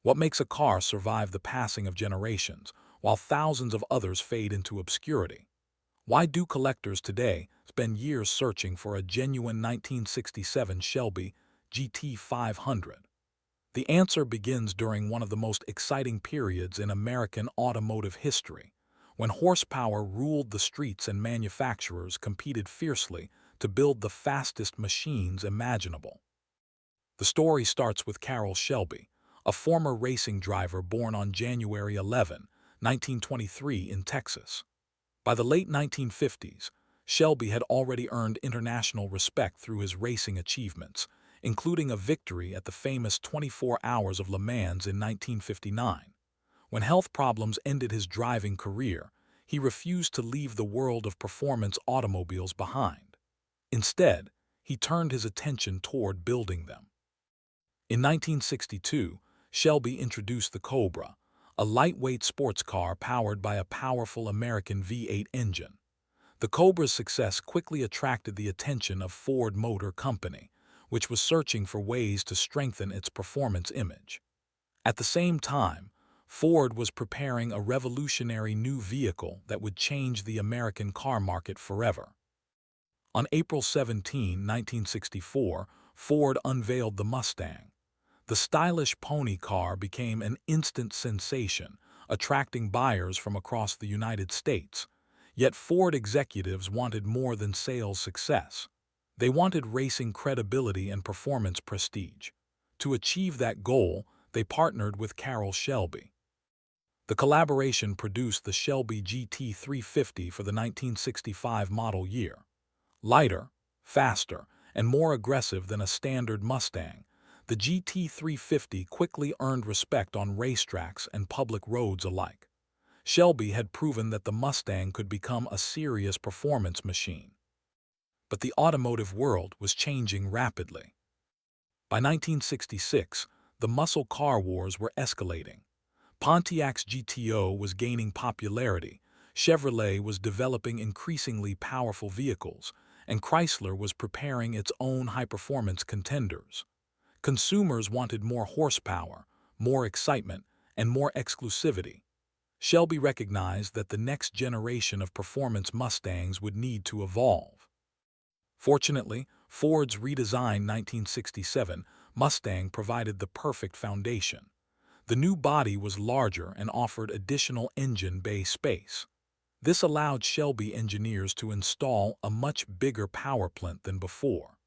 What makes a car survive the passing of generations, while thousands of others fade into obscurity? Why do collectors today spend years searching for a genuine 1967 Shelby GT500? The answer begins during one of the most exciting periods in American automotive history, when horsepower ruled the streets and manufacturers competed fiercely to build the fastest machines imaginable. The story starts with Carroll Shelby, a former racing driver born on January 11, 1923 in Texas. By the late 1950s, Shelby had already earned international respect through his racing achievements, including a victory at the famous 24 Hours of Le Mans in 1959. When health problems ended his driving career, he refused to leave the world of performance automobiles behind. Instead, he turned his attention toward building them. In 1962, Shelby introduced the Cobra, a lightweight sports car powered by a powerful American V8 engine. The Cobra's success quickly attracted the attention of Ford Motor Company, which was searching for ways to strengthen its performance image. At the same time, Ford was preparing a revolutionary new vehicle that would change the American car market forever. On April 17, 1964, Ford unveiled the Mustang. The stylish pony car became an instant sensation, attracting buyers from across the United States. Yet Ford executives wanted more than sales success. They wanted racing credibility and performance prestige. To achieve that goal, they partnered with Carroll Shelby. The collaboration produced the Shelby GT350 for the 1965 model year. Lighter, faster, and more aggressive than a standard Mustang, the GT350 quickly earned respect on racetracks and public roads alike. Shelby had proven that the Mustang could become a serious performance machine. But the automotive world was changing rapidly. By 1966, the muscle car wars were escalating. Pontiac's GTO was gaining popularity, Chevrolet was developing increasingly powerful vehicles, and Chrysler was preparing its own high-performance contenders. Consumers wanted more horsepower, more excitement, and more exclusivity. Shelby recognized that the next generation of performance Mustangs would need to evolve. Fortunately, Ford's redesigned 1967 Mustang provided the perfect foundation. The new body was larger and offered additional engine bay space. This allowed Shelby engineers to install a much bigger power plant than before.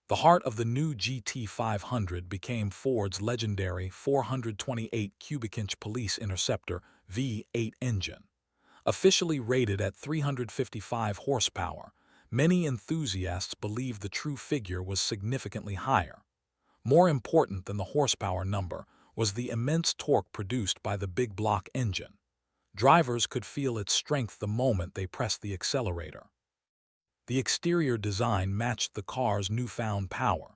The heart of the new GT500 became Ford's legendary 428 cubic-inch Police Interceptor V8 engine. Officially rated at 355 horsepower, many enthusiasts believe the true figure was significantly higher. More important than the horsepower number was the immense torque produced by the big block engine. Drivers could feel its strength the moment they pressed the accelerator. The exterior design matched the car's newfound power.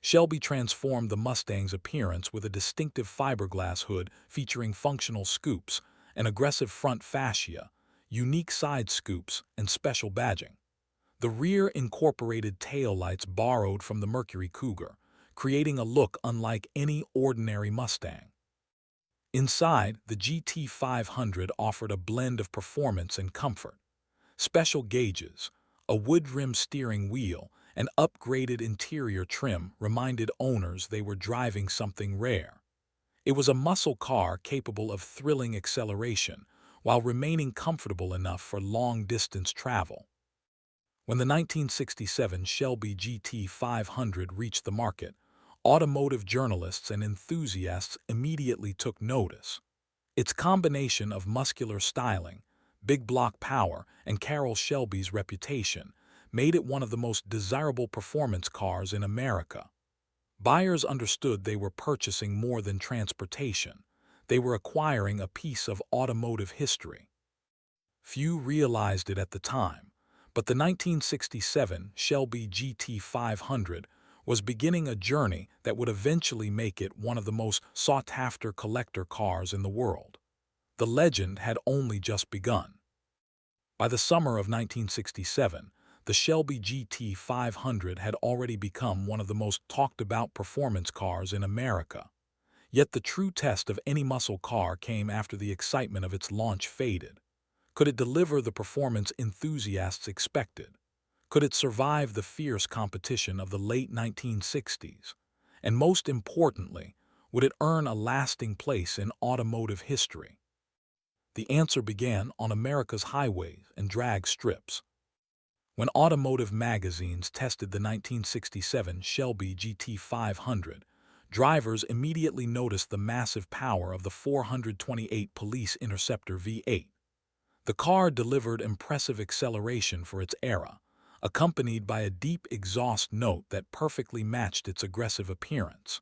Shelby transformed the Mustang's appearance with a distinctive fiberglass hood featuring functional scoops, an aggressive front fascia, unique side scoops, and special badging. The rear incorporated taillights borrowed from the Mercury Cougar, creating a look unlike any ordinary Mustang. Inside, the GT500 offered a blend of performance and comfort. Special gauges, a wood-rimmed steering wheel, and upgraded interior trim reminded owners they were driving something rare. It was a muscle car capable of thrilling acceleration while remaining comfortable enough for long-distance travel. When the 1967 Shelby GT500 reached the market, automotive journalists and enthusiasts immediately took notice. Its combination of muscular styling, big block power, and Carroll Shelby's reputation made it one of the most desirable performance cars in America. Buyers understood they were purchasing more than transportation. They were acquiring a piece of automotive history. Few realized it at the time, but the 1967 Shelby GT500 was beginning a journey that would eventually make it one of the most sought-after collector cars in the world. The legend had only just begun. By the summer of 1967, the Shelby GT500 had already become one of the most talked-about performance cars in America. Yet the true test of any muscle car came after the excitement of its launch faded. Could it deliver the performance enthusiasts expected? Could it survive the fierce competition of the late 1960s? And most importantly, would it earn a lasting place in automotive history? The answer began on America's highways and drag strips. When automotive magazines tested the 1967 Shelby GT500, drivers immediately noticed the massive power of the 428 Police Interceptor V8. The car delivered impressive acceleration for its era, accompanied by a deep exhaust note that perfectly matched its aggressive appearance.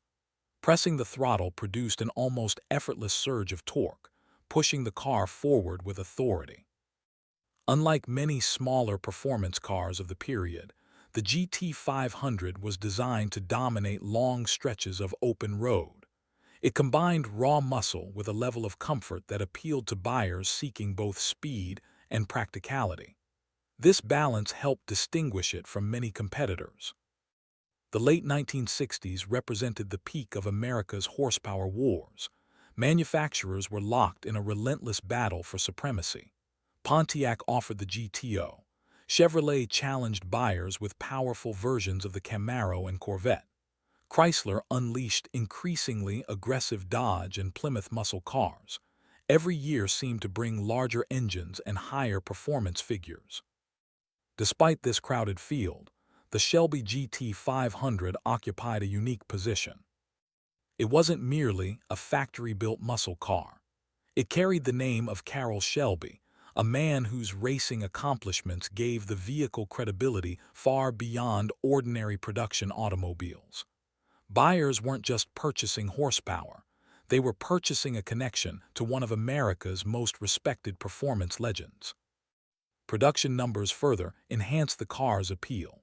Pressing the throttle produced an almost effortless surge of torque, pushing the car forward with authority. Unlike many smaller performance cars of the period, the GT500 was designed to dominate long stretches of open road. It combined raw muscle with a level of comfort that appealed to buyers seeking both speed and practicality. This balance helped distinguish it from many competitors. The late 1960s represented the peak of America's horsepower wars. Manufacturers were locked in a relentless battle for supremacy. Pontiac offered the GTO. Chevrolet challenged buyers with powerful versions of the Camaro and Corvette. Chrysler unleashed increasingly aggressive Dodge and Plymouth muscle cars. Every year seemed to bring larger engines and higher performance figures. Despite this crowded field, the Shelby GT500 occupied a unique position. It wasn't merely a factory-built muscle car. It carried the name of Carroll Shelby, a man whose racing accomplishments gave the vehicle credibility far beyond ordinary production automobiles. Buyers weren't just purchasing horsepower. They were purchasing a connection to one of America's most respected performance legends. Production numbers further enhanced the car's appeal.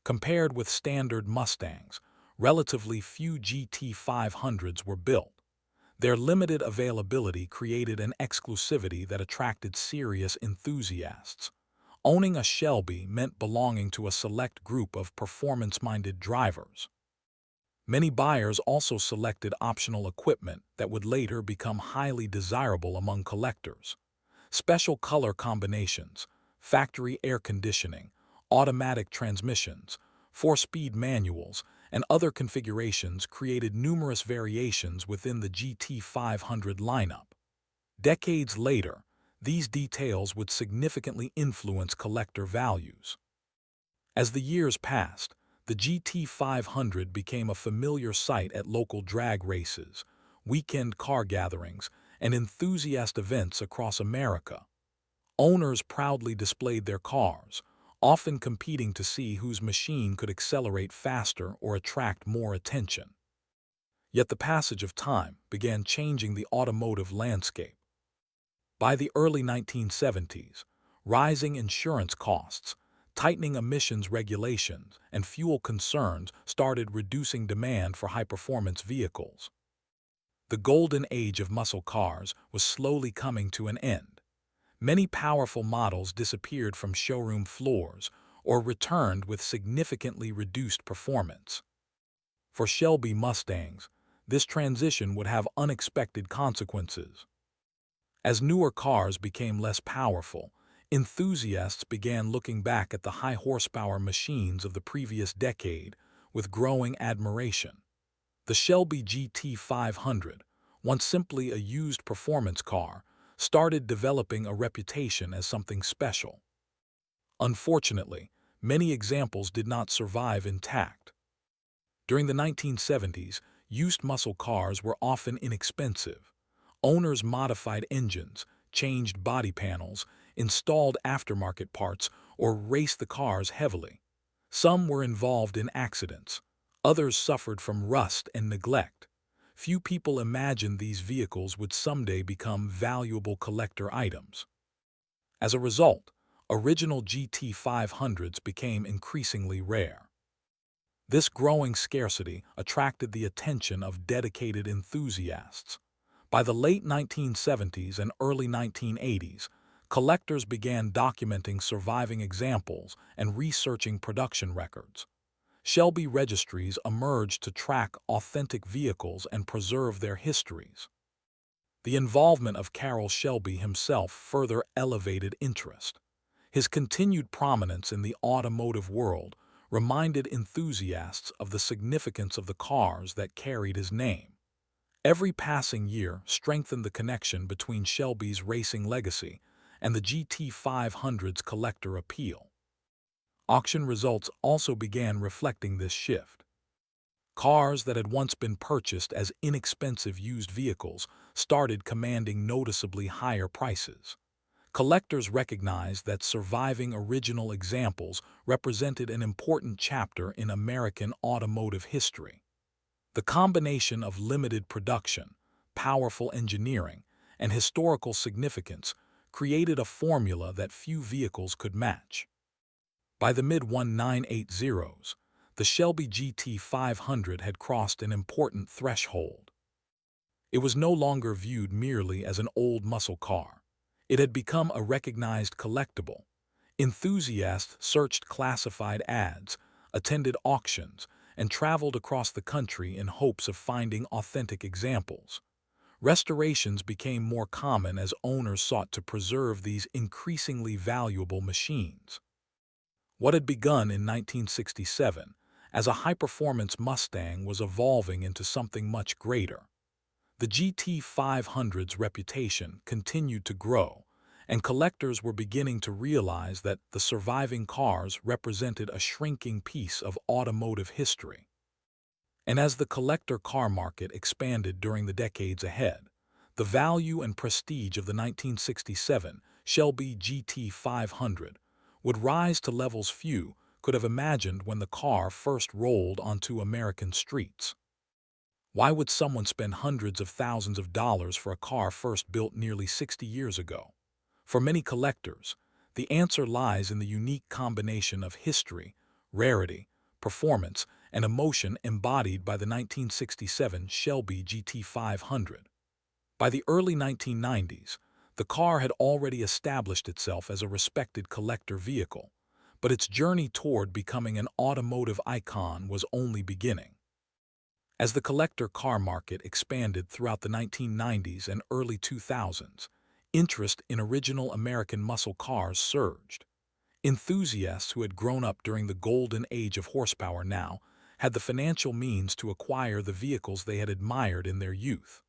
Compared with standard Mustangs, relatively few GT500s were built. Their limited availability created an exclusivity that attracted serious enthusiasts. Owning a Shelby meant belonging to a select group of performance-minded drivers. Many buyers also selected optional equipment that would later become highly desirable among collectors. Special color combinations, factory air conditioning, automatic transmissions, 4-speed manuals, and other configurations created numerous variations within the GT500 lineup. Decades later, these details would significantly influence collector values. As the years passed, the GT500 became a familiar sight at local drag races, weekend car gatherings, and enthusiast events across America. Owners proudly displayed their cars, often competing to see whose machine could accelerate faster or attract more attention. Yet the passage of time began changing the automotive landscape. By the early 1970s, rising insurance costs, tightening emissions regulations, and fuel concerns started reducing demand for high-performance vehicles. The golden age of muscle cars was slowly coming to an end. Many powerful models disappeared from showroom floors or returned with significantly reduced performance. For Shelby Mustangs, this transition would have unexpected consequences. As newer cars became less powerful, enthusiasts began looking back at the high-horsepower machines of the previous decade with growing admiration. The Shelby GT500, once simply a used performance car, started developing a reputation as something special. Unfortunately, many examples did not survive intact. During the 1970s, used muscle cars were often inexpensive. Owners modified engines, changed body panels, installed aftermarket parts, or raced the cars heavily. Some were involved in accidents. Others suffered from rust and neglect. Few people imagined these vehicles would someday become valuable collector items. As a result, original GT500s became increasingly rare. This growing scarcity attracted the attention of dedicated enthusiasts. By the late 1970s and early 1980s, collectors began documenting surviving examples and researching production records. Shelby registries emerged to track authentic vehicles and preserve their histories. The involvement of Carroll Shelby himself further elevated interest. His continued prominence in the automotive world reminded enthusiasts of the significance of the cars that carried his name. Every passing year strengthened the connection between Shelby's racing legacy and the GT500's collector appeal. Auction results also began reflecting this shift. Cars that had once been purchased as inexpensive used vehicles started commanding noticeably higher prices. Collectors recognized that surviving original examples represented an important chapter in American automotive history. The combination of limited production, powerful engineering, and historical significance created a formula that few vehicles could match. By the mid-1980s, the Shelby GT500 had crossed an important threshold. It was no longer viewed merely as an old muscle car. It had become a recognized collectible. Enthusiasts searched classified ads, attended auctions, and traveled across the country in hopes of finding authentic examples. Restorations became more common as owners sought to preserve these increasingly valuable machines. What had begun in 1967 as a high-performance Mustang was evolving into something much greater. The GT500's reputation continued to grow, and collectors were beginning to realize that the surviving cars represented a shrinking piece of automotive history. And as the collector car market expanded during the decades ahead, the value and prestige of the 1967 Shelby GT500 would rise to levels few could have imagined when the car first rolled onto American streets. Why would someone spend hundreds of thousands of dollars for a car first built nearly 60 years ago? For many collectors, the answer lies in the unique combination of history, rarity, performance, and emotion embodied by the 1967 Shelby GT500. By the early 1990s, the car had already established itself as a respected collector vehicle, but its journey toward becoming an automotive icon was only beginning. As the collector car market expanded throughout the 1990s and early 2000s, interest in original American muscle cars surged. Enthusiasts who had grown up during the golden age of horsepower now had the financial means to acquire the vehicles they had admired in their youth.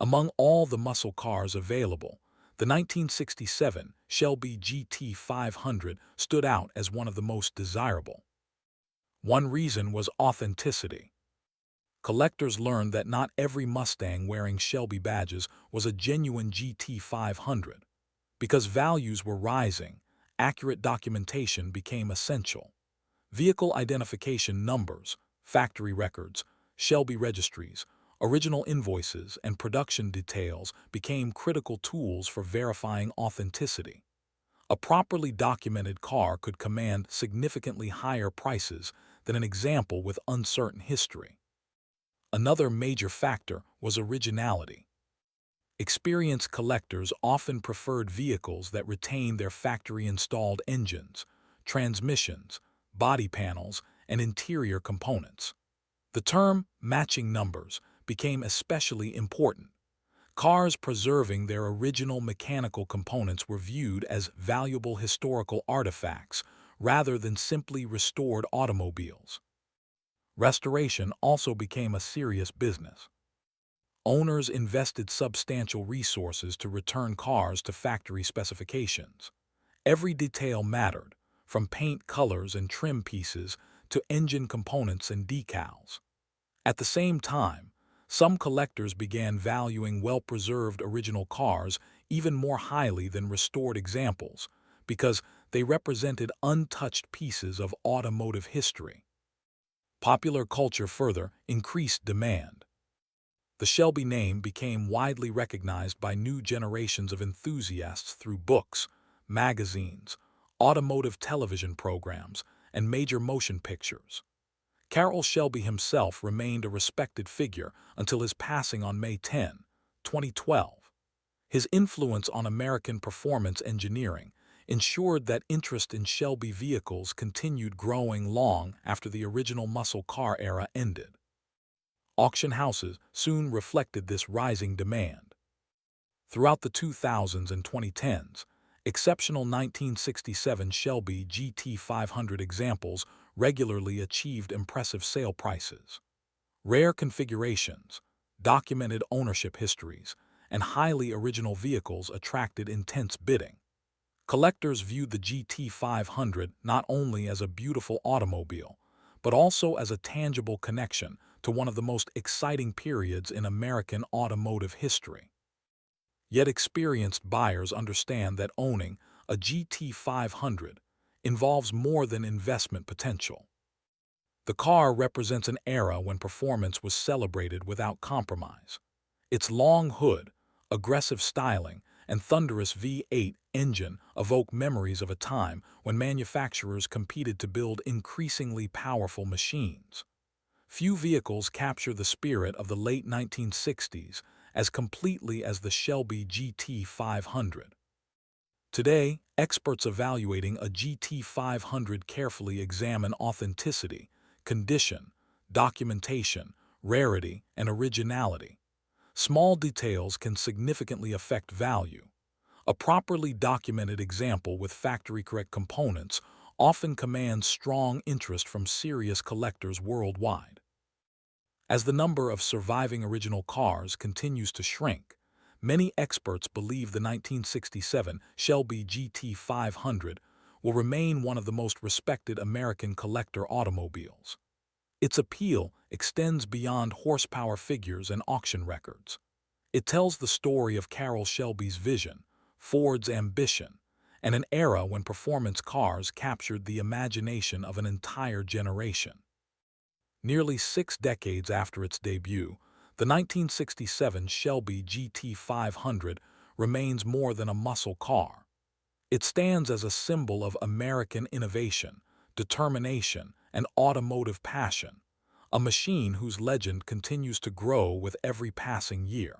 Among all the muscle cars available, the 1967 Shelby GT500 stood out as one of the most desirable. One reason was authenticity. Collectors learned that not every Mustang wearing Shelby badges was a genuine GT500. Because values were rising, accurate documentation became essential. Vehicle identification numbers, factory records, Shelby registries, original invoices, and production details became critical tools for verifying authenticity. A properly documented car could command significantly higher prices than an example with uncertain history. Another major factor was originality. Experienced collectors often preferred vehicles that retained their factory-installed engines, transmissions, body panels, and interior components. The term matching numbers became especially important. Cars preserving their original mechanical components were viewed as valuable historical artifacts rather than simply restored automobiles. Restoration also became a serious business. Owners invested substantial resources to return cars to factory specifications. Every detail mattered, from paint colors and trim pieces to engine components and decals. At the same time, some collectors began valuing well-preserved original cars even more highly than restored examples because they represented untouched pieces of automotive history. Popular culture further increased demand. The Shelby name became widely recognized by new generations of enthusiasts through books, magazines, automotive television programs, and major motion pictures. Carroll Shelby himself remained a respected figure until his passing on May 10, 2012. His influence on American performance engineering, ensured that interest in Shelby vehicles continued growing long after the original muscle car era ended. Auction houses soon reflected this rising demand. Throughout the 2000s and 2010s, exceptional 1967 Shelby GT500 examples regularly achieved impressive sale prices. Rare configurations, documented ownership histories, and highly original vehicles attracted intense bidding. Collectors viewed the GT500 not only as a beautiful automobile, but also as a tangible connection to one of the most exciting periods in American automotive history. Yet experienced buyers understand that owning a GT500 involves more than investment potential. The car represents an era when performance was celebrated without compromise. Its long hood, aggressive styling, and thunderous V8 engine evoke memories of a time when manufacturers competed to build increasingly powerful machines. Few vehicles capture the spirit of the late 1960s as completely as the Shelby GT500. Today, experts evaluating a GT500 carefully examine authenticity, condition, documentation, rarity, and originality. Small details can significantly affect value. A properly documented example with factory-correct components often commands strong interest from serious collectors worldwide. As the number of surviving original cars continues to shrink, many experts believe the 1967 Shelby GT500 will remain one of the most respected American collector automobiles. Its appeal extends beyond horsepower figures and auction records. It tells the story of Carroll Shelby's vision, Ford's ambition, and an era when performance cars captured the imagination of an entire generation. Nearly 6 decades after its debut, the 1967 Shelby GT500 remains more than a muscle car. It stands as a symbol of American innovation, determination, and automotive passion, a machine whose legend continues to grow with every passing year.